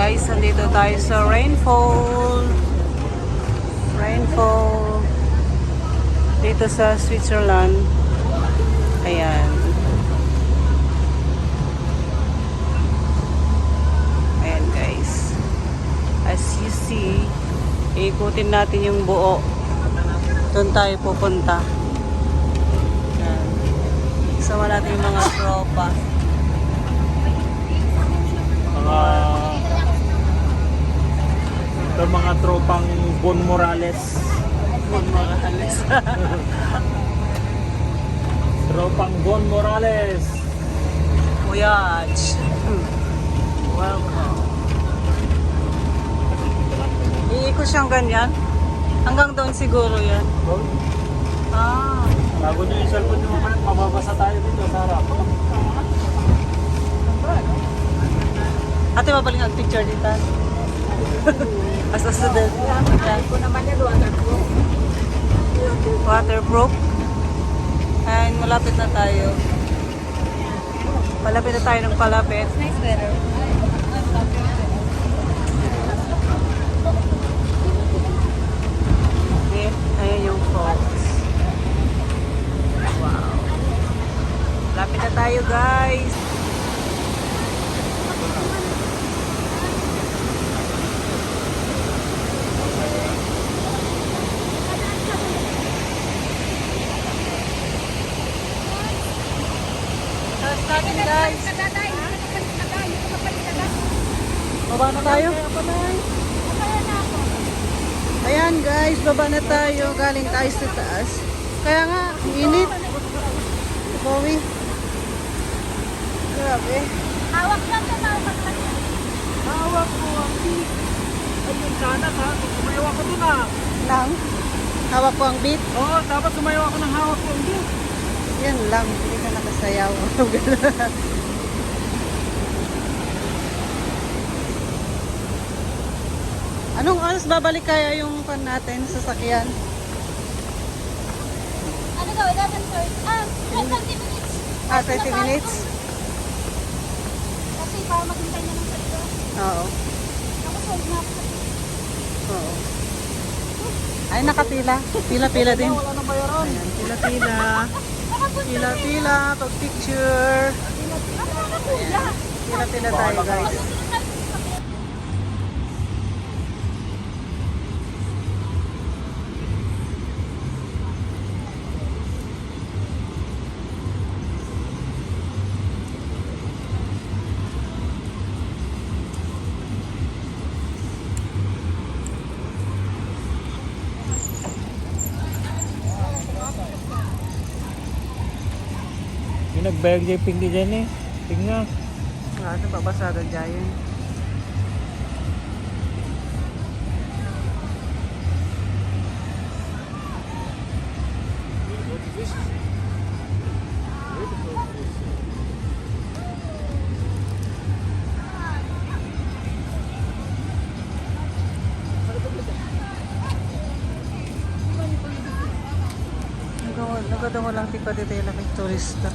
guys, nandito tayo sa Rainfall. Rainfall. Dito sa Switzerland. Ayan. Ayan guys. As you see, ikutin natin yung buo. Doon tayo pupunta. Ayan. Sama natin yung mga tropa. Mga tropang Bon Morales. Bon Morales. Tropang Bon Morales. Voyage. Welcome. Iikot siyang ganyan. Hanggang doon siguro yan. Ah. Bago nyo yung cellphone nyo mamaya, mababasa tayo dito sa harap. Ate, mabaling ang picture dito. As a student. Yan ko naman yan, waterproof. Waterproof. And malapit na tayo. Malapit na tayo ng palapit. Nice weather. Okay, ayan yung falls. Wow. Malapit na tayo guys. Natin guys. Baba na tayo. Ayan guys, baba na tayo. Galing tayo sa taas. Kaya nga, init. Bawi. Grabe. Hawak lang sa tawag. Hawak ko ang beat. Ayun sana ha, sumayaw ako dun Lang. Hawak ko ang beat. Oo, dapat sumayaw ako ng hawak ko ang beat. Yan lang. Hindi ka nakasayaw. Anong oras babalik kaya yung pan natin sa sakyan? Ano daw, 11:30? 20 minutes. 20 minutes? Kasi para maghintay na ng sarito. Oo. Ako sold na ako. Oo. Ay, nakapila. Pila-pila din. Wala nang bayaran. Ayan, pila-pila. Pila-pila. Pag-picture. Pila-pila tayo guys. Yung nagbayag dyan pinggi dyan eh. Tingnan. Ano babasada dyan? Nagadawa lang tika dito yung turista.